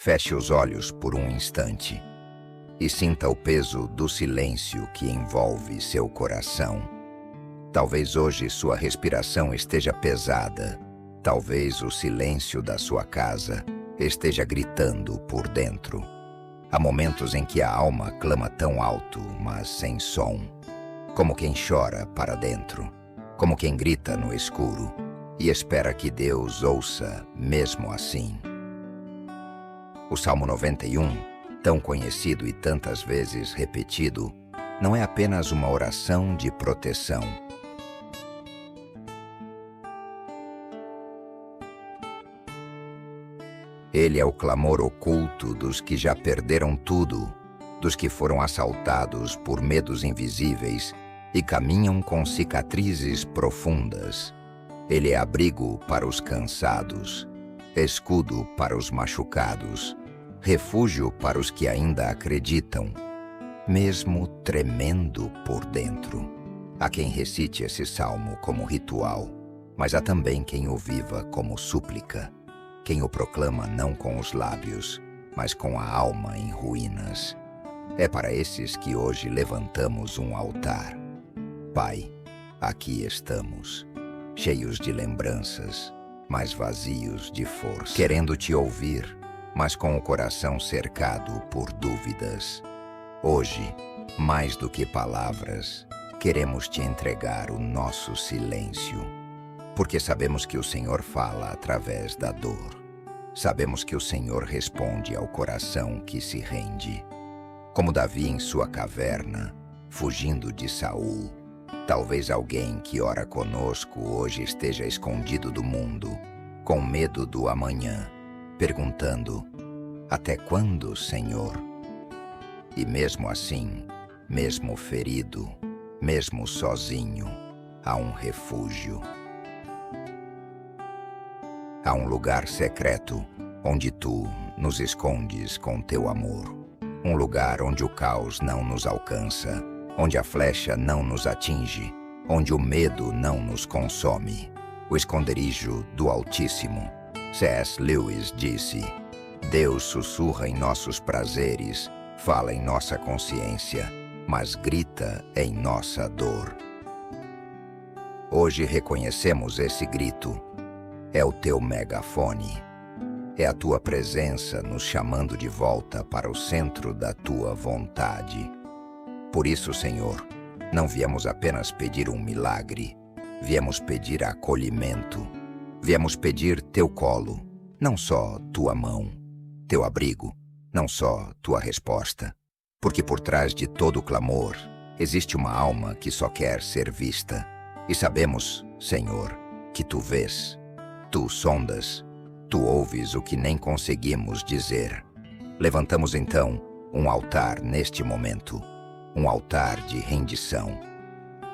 Feche os olhos por um instante e sinta o peso do silêncio que envolve seu coração. Talvez hoje sua respiração esteja pesada. Talvez o silêncio da sua casa esteja gritando por dentro. Há momentos em que a alma clama tão alto, mas sem som, como quem chora para dentro, como quem grita no escuro e espera que Deus ouça mesmo assim. O Salmo 91, tão conhecido e tantas vezes repetido, não é apenas uma oração de proteção. Ele é o clamor oculto dos que já perderam tudo, dos que foram assaltados por medos invisíveis e caminham com cicatrizes profundas. Ele é abrigo para os cansados, escudo para os machucados, refúgio para os que ainda acreditam, mesmo tremendo por dentro. Há quem recite esse salmo como ritual, mas há também quem o viva como súplica, quem o proclama não com os lábios, mas com a alma em ruínas. É para esses que hoje levantamos um altar. Pai, aqui estamos, cheios de lembranças, mas vazios de força, querendo te ouvir, mas com o coração cercado por dúvidas. Hoje, mais do que palavras, queremos te entregar o nosso silêncio, porque sabemos que o Senhor fala através da dor. Sabemos que o Senhor responde ao coração que se rende. Como Davi em sua caverna, fugindo de Saul, talvez alguém que ora conosco hoje esteja escondido do mundo, com medo do amanhã, perguntando: até quando, Senhor? E mesmo assim, mesmo ferido, mesmo sozinho, há um refúgio. Há um lugar secreto onde tu nos escondes com teu amor. Um lugar onde o caos não nos alcança, onde a flecha não nos atinge, onde o medo não nos consome. O esconderijo do Altíssimo. C.S. Lewis disse: Deus sussurra em nossos prazeres, fala em nossa consciência, mas grita em nossa dor. Hoje reconhecemos esse grito. É o teu megafone. É a tua presença nos chamando de volta para o centro da tua vontade. Por isso, Senhor, não viemos apenas pedir um milagre, viemos pedir acolhimento. Viemos pedir teu colo, não só tua mão, teu abrigo, não só tua resposta. Porque por trás de todo clamor, existe uma alma que só quer ser vista. E sabemos, Senhor, que tu vês, tu sondas, tu ouves o que nem conseguimos dizer. Levantamos então um altar neste momento, um altar de rendição,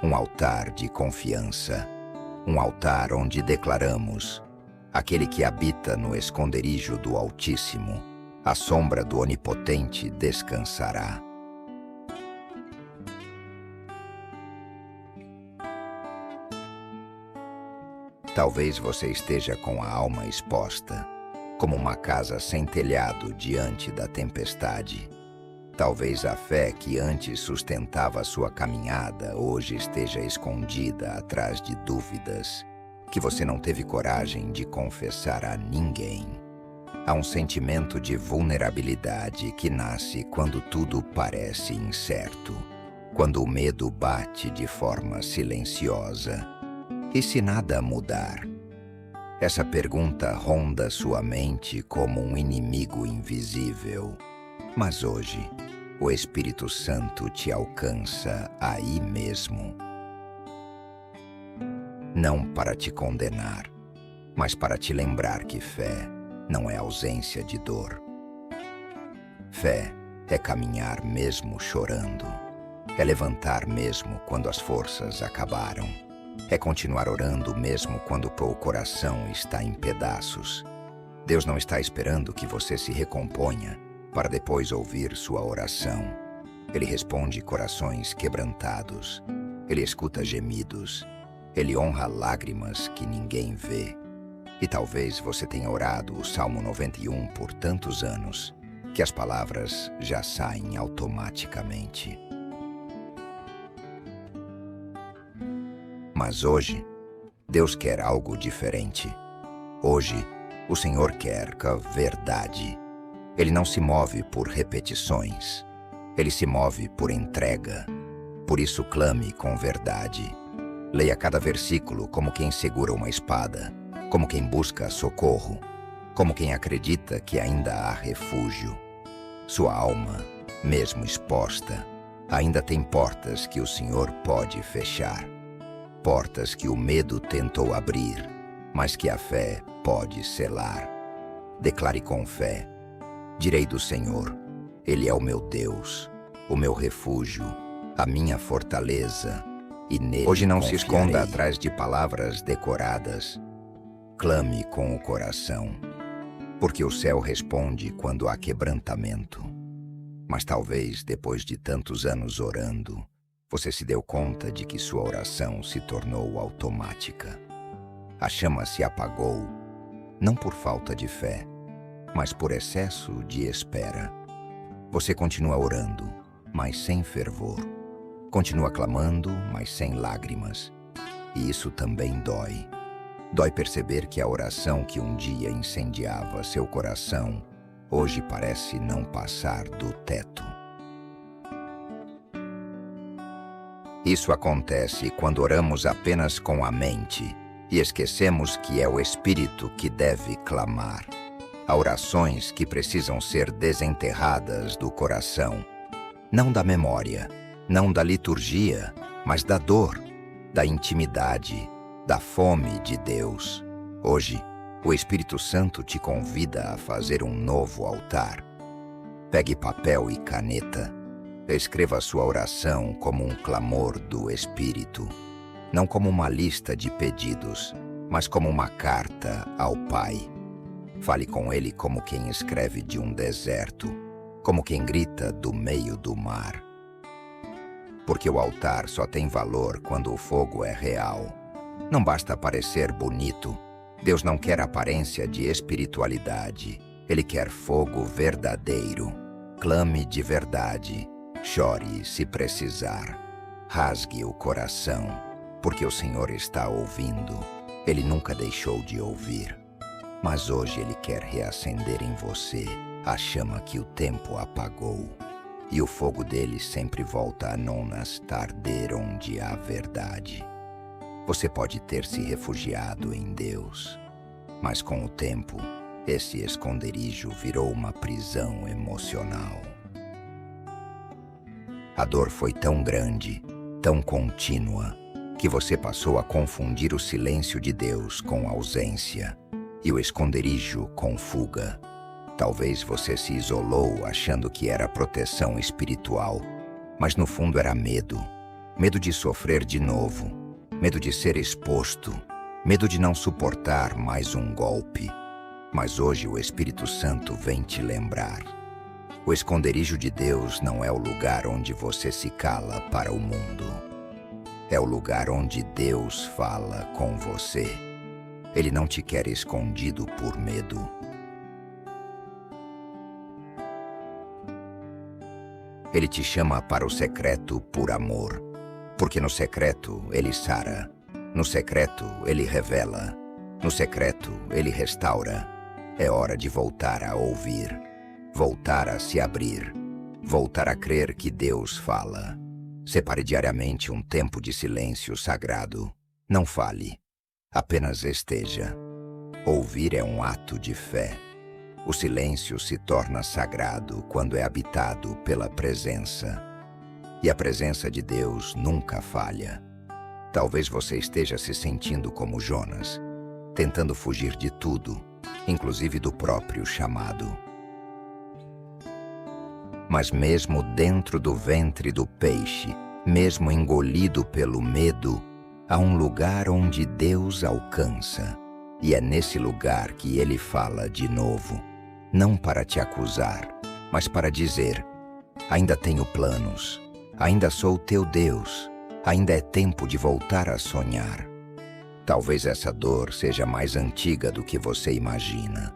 um altar de confiança, um altar onde declaramos: aquele que habita no esconderijo do Altíssimo, à sombra do Onipotente descansará. Talvez você esteja com a alma exposta, como uma casa sem telhado diante da tempestade. Talvez a fé que antes sustentava sua caminhada hoje esteja escondida atrás de dúvidas que você não teve coragem de confessar a ninguém. Há um sentimento de vulnerabilidade que nasce quando tudo parece incerto, quando o medo bate de forma silenciosa. E se nada mudar? Essa pergunta ronda sua mente como um inimigo invisível. Mas hoje, o Espírito Santo te alcança aí mesmo. Não para te condenar, mas para te lembrar que fé não é ausência de dor. Fé é caminhar mesmo chorando. É levantar mesmo quando as forças acabaram. É continuar orando mesmo quando o coração está em pedaços. Deus não está esperando que você se recomponha para depois ouvir sua oração. Ele responde corações quebrantados. Ele escuta gemidos. Ele honra lágrimas que ninguém vê. E talvez você tenha orado o Salmo 91 por tantos anos que as palavras já saem automaticamente. Mas hoje, Deus quer algo diferente. Hoje, o Senhor quer a verdade. Ele não se move por repetições. Ele se move por entrega. Por isso, clame com verdade. Leia cada versículo como quem segura uma espada, como quem busca socorro, como quem acredita que ainda há refúgio. Sua alma, mesmo exposta, ainda tem portas que o Senhor pode fechar. Portas que o medo tentou abrir, mas que a fé pode selar. Declare com fé: direi do Senhor, Ele é o meu Deus, o meu refúgio, a minha fortaleza, e nele hoje não confiarei. Se esconda atrás de palavras decoradas. Clame com o coração, porque o céu responde quando há quebrantamento. Mas talvez, depois de tantos anos orando, você se deu conta de que sua oração se tornou automática. A chama se apagou, não por falta de fé, mas por excesso de espera. Você continua orando, mas sem fervor. Continua clamando, mas sem lágrimas. E isso também dói. Dói perceber que a oração que um dia incendiava seu coração, hoje parece não passar do teto. Isso acontece quando oramos apenas com a mente e esquecemos que é o Espírito que deve clamar. Há orações que precisam ser desenterradas do coração, não da memória, não da liturgia, mas da dor, da intimidade, da fome de Deus. Hoje, o Espírito Santo te convida a fazer um novo altar. Pegue papel e caneta. Escreva sua oração como um clamor do Espírito, não como uma lista de pedidos, mas como uma carta ao Pai. Fale com Ele como quem escreve de um deserto, como quem grita do meio do mar. Porque o altar só tem valor quando o fogo é real. Não basta parecer bonito. Deus não quer aparência de espiritualidade. Ele quer fogo verdadeiro. Clame de verdade. Chore se precisar. Rasgue o coração, porque o Senhor está ouvindo. Ele nunca deixou de ouvir. Mas hoje Ele quer reacender em você a chama que o tempo apagou. E o fogo dele sempre volta a não arder onde há verdade. Você pode ter se refugiado em Deus, mas com o tempo, esse esconderijo virou uma prisão emocional. A dor foi tão grande, tão contínua, que você passou a confundir o silêncio de Deus com ausência e o esconderijo com fuga. Talvez você se isolou achando que era proteção espiritual, mas no fundo era medo. Medo de sofrer de novo, medo de ser exposto, medo de não suportar mais um golpe. Mas hoje o Espírito Santo vem te lembrar. O esconderijo de Deus não é o lugar onde você se cala para o mundo. É o lugar onde Deus fala com você. Ele não te quer escondido por medo. Ele te chama para o secreto por amor, porque no secreto Ele sara, no secreto Ele revela, no secreto Ele restaura. É hora de voltar a ouvir, voltar a se abrir, voltar a crer que Deus fala. Separe diariamente um tempo de silêncio sagrado. Não fale, apenas esteja. Ouvir é um ato de fé. O silêncio se torna sagrado quando é habitado pela presença. E a presença de Deus nunca falha. Talvez você esteja se sentindo como Jonas, tentando fugir de tudo, inclusive do próprio chamado. Mas mesmo dentro do ventre do peixe, mesmo engolido pelo medo, há um lugar onde Deus alcança. E é nesse lugar que Ele fala de novo. Não para te acusar, mas para dizer: ainda tenho planos, ainda sou teu Deus, ainda é tempo de voltar a sonhar. Talvez essa dor seja mais antiga do que você imagina.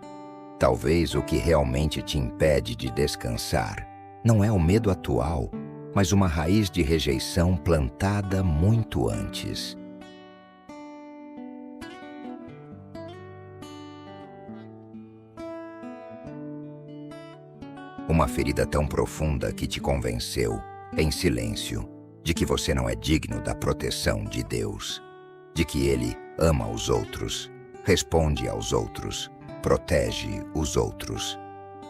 Talvez o que realmente te impede de descansar não é o medo atual, mas uma raiz de rejeição plantada muito antes. Uma ferida tão profunda que te convenceu, em silêncio, de que você não é digno da proteção de Deus, de que Ele ama os outros, responde aos outros, protege os outros,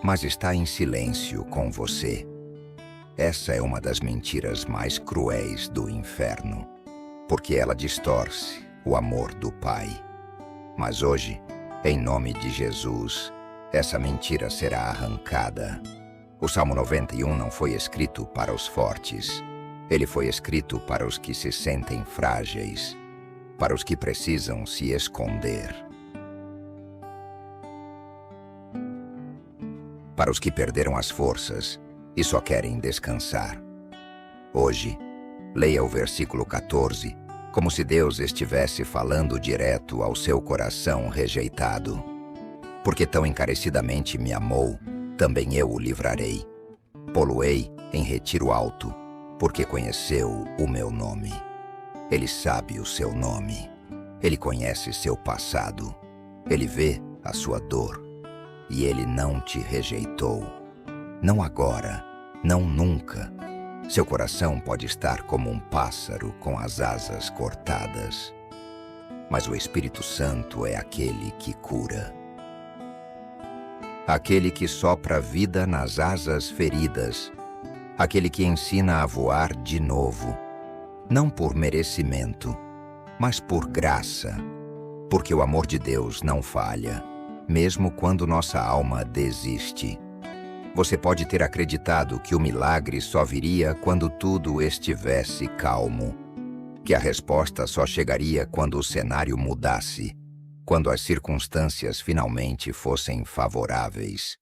mas está em silêncio com você. Essa é uma das mentiras mais cruéis do inferno, porque ela distorce o amor do Pai. Mas hoje, em nome de Jesus, essa mentira será arrancada. O Salmo 91 não foi escrito para os fortes. Ele foi escrito para os que se sentem frágeis, para os que precisam se esconder, para os que perderam as forças e só querem descansar. Hoje, leia o versículo 14, como se Deus estivesse falando direto ao seu coração rejeitado. Porque tão encarecidamente me amou, também eu o livrarei. Pô-lo-ei em retiro alto, porque conheceu o meu nome. Ele sabe o seu nome. Ele conhece seu passado. Ele vê a sua dor. E ele não te rejeitou. Não agora, não nunca. Seu coração pode estar como um pássaro com as asas cortadas. Mas o Espírito Santo é aquele que cura. Aquele que sopra vida nas asas feridas. Aquele que ensina a voar de novo. Não por merecimento, mas por graça. Porque o amor de Deus não falha, mesmo quando nossa alma desiste. Você pode ter acreditado que o milagre só viria quando tudo estivesse calmo, que a resposta só chegaria quando o cenário mudasse, quando as circunstâncias finalmente fossem favoráveis.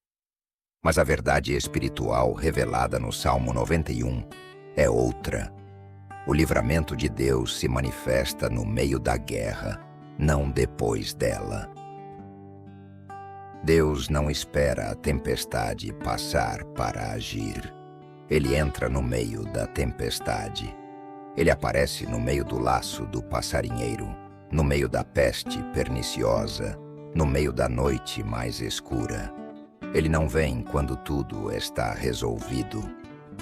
Mas a verdade espiritual revelada no Salmo 91 é outra. O livramento de Deus se manifesta no meio da guerra, não depois dela. Deus não espera a tempestade passar para agir. Ele entra no meio da tempestade. Ele aparece no meio do laço do passarinheiro, no meio da peste perniciosa, no meio da noite mais escura. Ele não vem quando tudo está resolvido.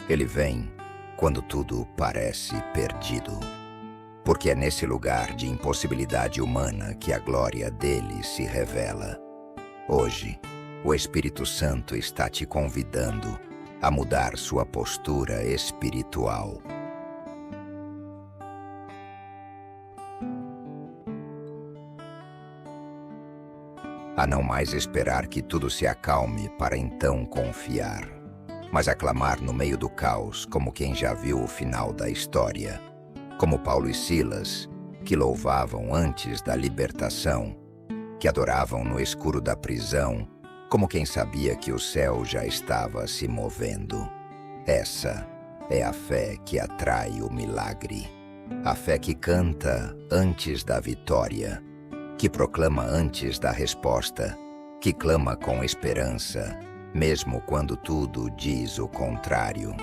Ele vem quando tudo parece perdido. Porque é nesse lugar de impossibilidade humana que a glória dele se revela. Hoje, o Espírito Santo está te convidando a mudar sua postura espiritual. A não mais esperar que tudo se acalme para então confiar, mas a clamar no meio do caos como quem já viu o final da história, como Paulo e Silas, que louvavam antes da libertação, que adoravam no escuro da prisão, como quem sabia que o céu já estava se movendo. Essa é a fé que atrai o milagre. A fé que canta antes da vitória, que proclama antes da resposta, que clama com esperança, mesmo quando tudo diz o contrário.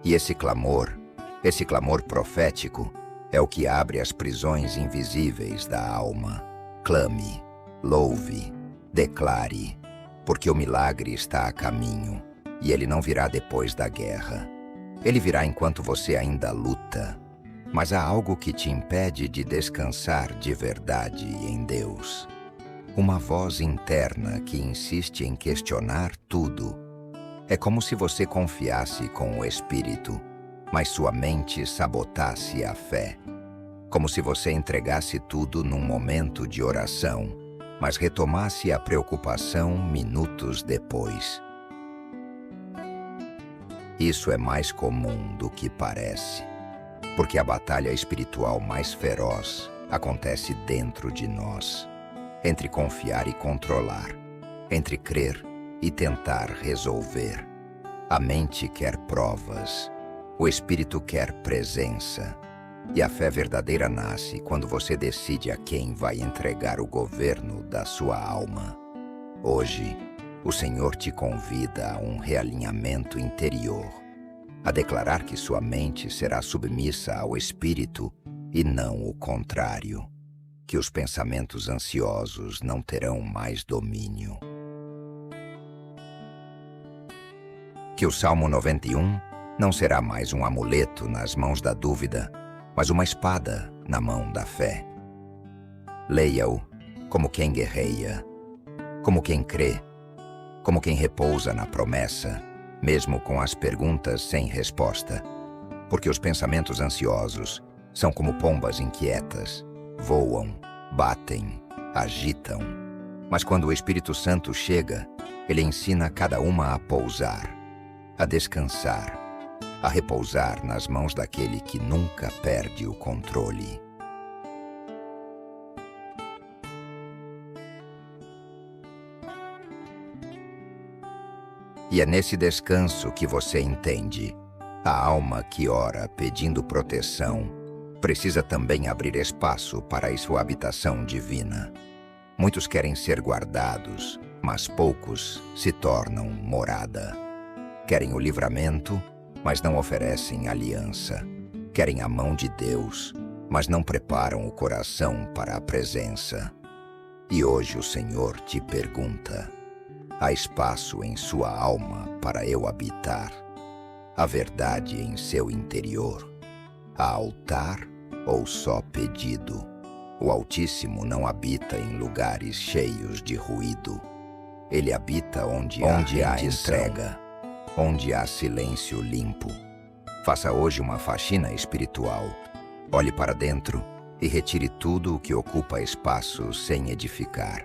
E esse clamor profético, é o que abre as prisões invisíveis da alma. Clame, louve, declare, porque o milagre está a caminho, e ele não virá depois da guerra. Ele virá enquanto você ainda luta, mas há algo que te impede de descansar de verdade em Deus. Uma voz interna que insiste em questionar tudo. É como se você confiasse com o Espírito, mas sua mente sabotasse a fé. Como se você entregasse tudo num momento de oração, mas retomasse a preocupação minutos depois. Isso é mais comum do que parece, porque a batalha espiritual mais feroz acontece dentro de nós, entre confiar e controlar, entre crer e tentar resolver. A mente quer provas, o espírito quer presença. E a fé verdadeira nasce quando você decide a quem vai entregar o governo da sua alma. Hoje, o Senhor te convida a um realinhamento interior, a declarar que sua mente será submissa ao espírito e não o contrário, que os pensamentos ansiosos não terão mais domínio. Que o Salmo 91 não será mais um amuleto nas mãos da dúvida, mas uma espada na mão da fé. Leia-o como quem guerreia, como quem crê, como quem repousa na promessa, mesmo com as perguntas sem resposta. Porque os pensamentos ansiosos são como pombas inquietas, voam, batem, agitam. Mas quando o Espírito Santo chega, ele ensina cada uma a pousar, a descansar, a repousar nas mãos daquele que nunca perde o controle. E é nesse descanso que você entende: a alma que ora pedindo proteção precisa também abrir espaço para a sua habitação divina. Muitos querem ser guardados, mas poucos se tornam morada. Querem o livramento, mas não oferecem aliança. Querem a mão de Deus, mas não preparam o coração para a presença. E hoje o Senhor te pergunta: há espaço em sua alma para eu habitar? Há verdade em seu interior? Há altar ou só pedido? O Altíssimo não habita em lugares cheios de ruído. Ele habita onde há entrega, onde há silêncio limpo. Faça hoje uma faxina espiritual. Olhe para dentro e retire tudo o que ocupa espaço sem edificar.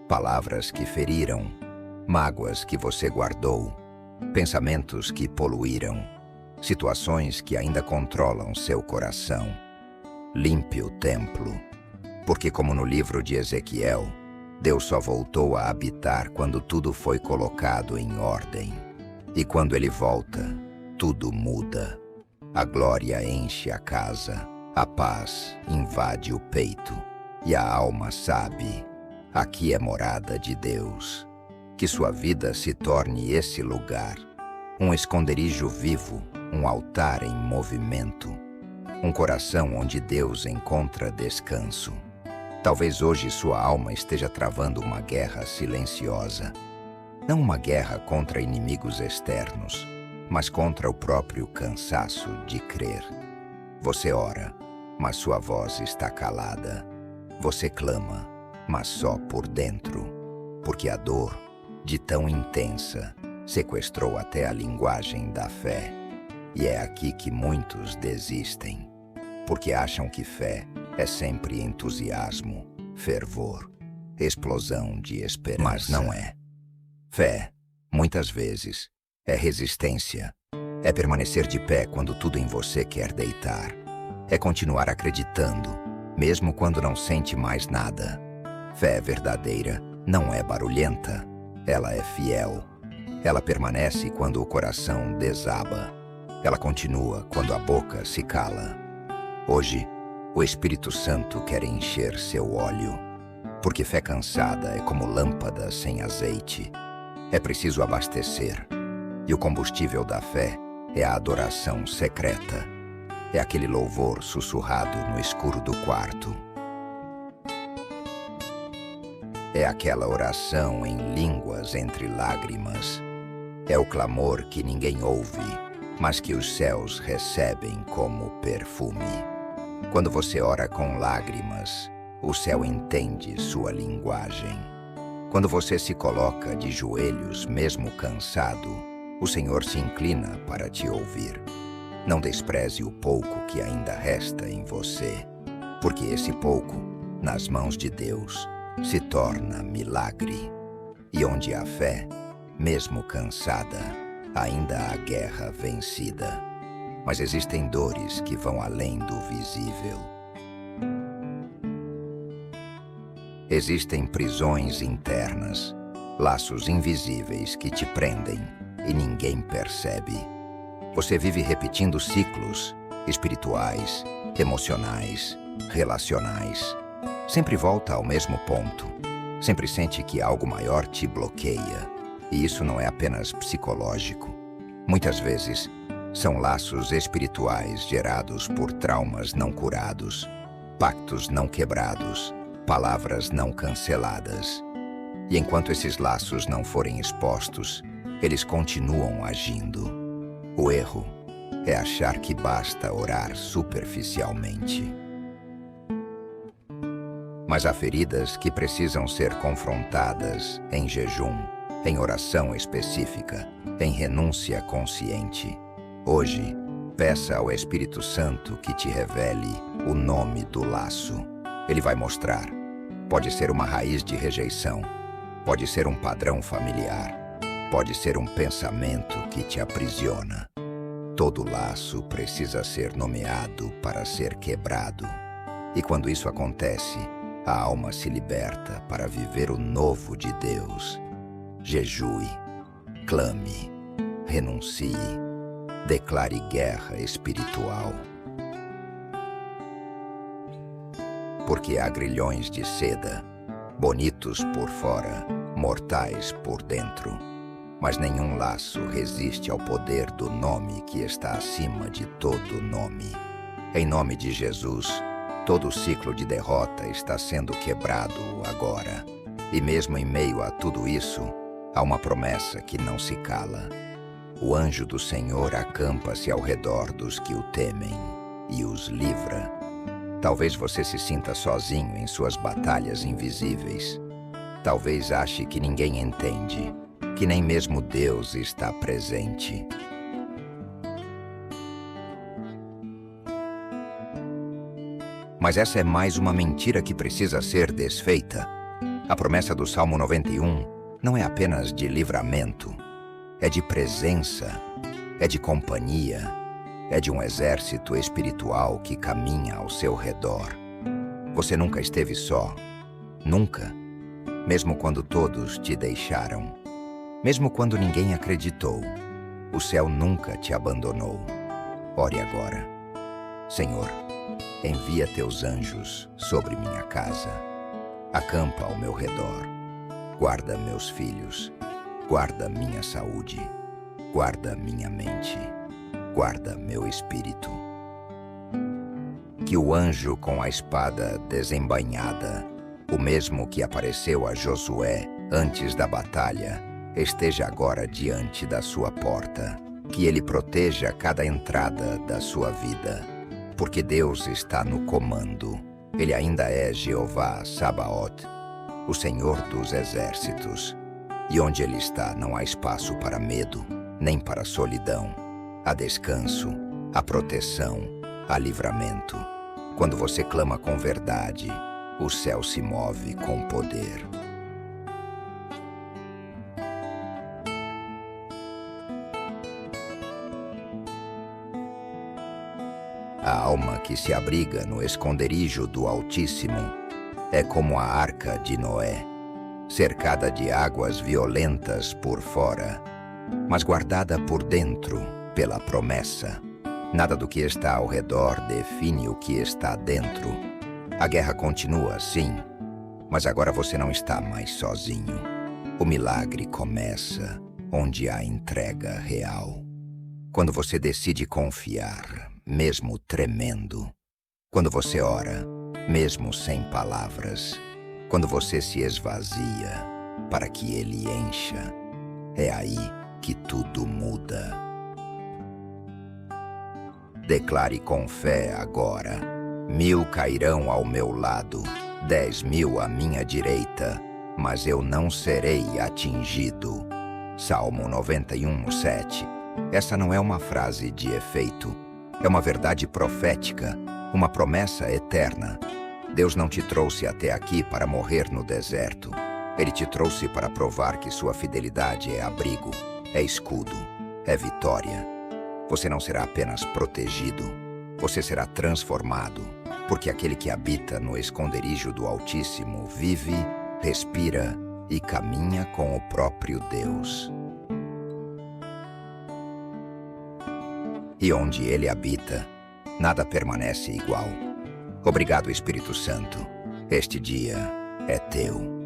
Palavras que feriram, mágoas que você guardou, pensamentos que poluíram, situações que ainda controlam seu coração. Limpe o templo, porque como no livro de Ezequiel, Deus só voltou a habitar quando tudo foi colocado em ordem. E quando ele volta, tudo muda. A glória enche a casa, a paz invade o peito, e a alma sabe: aqui é morada de Deus. Que sua vida se torne esse lugar, um esconderijo vivo, um altar em movimento, um coração onde Deus encontra descanso. Talvez hoje sua alma esteja travando uma guerra silenciosa. Não uma guerra contra inimigos externos, mas contra o próprio cansaço de crer. Você ora, mas sua voz está calada. Você clama, mas só por dentro, porque a dor, de tão intensa, sequestrou até a linguagem da fé. E é aqui que muitos desistem, porque acham que fé é sempre entusiasmo, fervor, explosão de esperança. Mas não é. Fé, muitas vezes, é resistência. É permanecer de pé quando tudo em você quer deitar. É continuar acreditando, mesmo quando não sente mais nada. Fé verdadeira não é barulhenta. Ela é fiel. Ela permanece quando o coração desaba. Ela continua quando a boca se cala. Hoje, o Espírito Santo quer encher seu óleo, porque fé cansada é como lâmpada sem azeite. É preciso abastecer. E o combustível da fé é a adoração secreta. É aquele louvor sussurrado no escuro do quarto. É aquela oração em línguas entre lágrimas. É o clamor que ninguém ouve, mas que os céus recebem como perfume. Quando você ora com lágrimas, o céu entende sua linguagem. Quando você se coloca de joelhos, mesmo cansado, o Senhor se inclina para te ouvir. Não despreze o pouco que ainda resta em você, porque esse pouco, nas mãos de Deus, se torna milagre. E onde há fé, mesmo cansada, ainda há guerra vencida. Mas existem dores que vão além do visível. Existem prisões internas, laços invisíveis que te prendem, e ninguém percebe. Você vive repetindo ciclos espirituais, emocionais, relacionais. Sempre volta ao mesmo ponto. Sempre sente que algo maior te bloqueia. E isso não é apenas psicológico. Muitas vezes, são laços espirituais gerados por traumas não curados, pactos não quebrados, palavras não canceladas. E enquanto esses laços não forem expostos, eles continuam agindo. O erro é achar que basta orar superficialmente. Mas há feridas que precisam ser confrontadas em jejum, em oração específica, em renúncia consciente. Hoje, peça ao Espírito Santo que te revele o nome do laço. Ele vai mostrar. Pode ser uma raiz de rejeição, pode ser um padrão familiar, pode ser um pensamento que te aprisiona. Todo laço precisa ser nomeado para ser quebrado. E quando isso acontece, a alma se liberta para viver o novo de Deus. Jejue, clame, renuncie, declare guerra espiritual. Porque há grilhões de seda, bonitos por fora, mortais por dentro. Mas nenhum laço resiste ao poder do nome que está acima de todo nome. Em nome de Jesus, todo ciclo de derrota está sendo quebrado agora. E mesmo em meio a tudo isso, há uma promessa que não se cala. O anjo do Senhor acampa-se ao redor dos que o temem e os livra. Talvez você se sinta sozinho em suas batalhas invisíveis. Talvez ache que ninguém entende, que nem mesmo Deus está presente. Mas essa é mais uma mentira que precisa ser desfeita. A promessa do Salmo 91 não é apenas de livramento, é de presença, é de companhia, é de um exército espiritual que caminha ao seu redor. Você nunca esteve só, nunca, mesmo quando todos te deixaram, mesmo quando ninguém acreditou, o céu nunca te abandonou. Ore agora. Senhor, envia teus anjos sobre minha casa, acampa ao meu redor, guarda meus filhos, guarda minha saúde, guarda minha mente, guarda meu espírito. Que o anjo com a espada desembainhada, o mesmo que apareceu a Josué antes da batalha, esteja agora diante da sua porta. Que ele proteja cada entrada da sua vida, porque Deus está no comando. Ele ainda é Jeová Sabaoth, o Senhor dos exércitos. E onde ele está não há espaço para medo, nem para solidão. Há descanso, há proteção, há livramento. Quando você clama com verdade, o céu se move com poder. A alma que se abriga no esconderijo do Altíssimo é como a arca de Noé, cercada de águas violentas por fora, mas guardada por dentro pela promessa. Nada do que está ao redor define o que está dentro. A guerra continua, sim, mas agora você não está mais sozinho. O milagre começa onde há entrega real. Quando você decide confiar, mesmo tremendo. Quando você ora, mesmo sem palavras. Quando você se esvazia para que ele encha. É aí que tudo muda. Declare com fé agora: 1000 cairão ao meu lado, 10.000 à minha direita, mas eu não serei atingido. Salmo 91:7. Essa não é uma frase de efeito. É uma verdade profética, uma promessa eterna. Deus não te trouxe até aqui para morrer no deserto. Ele te trouxe para provar que sua fidelidade é abrigo, é escudo, é vitória. Você não será apenas protegido, você será transformado, porque aquele que habita no esconderijo do Altíssimo vive, respira e caminha com o próprio Deus. e onde Ele habita, nada permanece igual. Obrigado, Espírito Santo. Este dia é teu.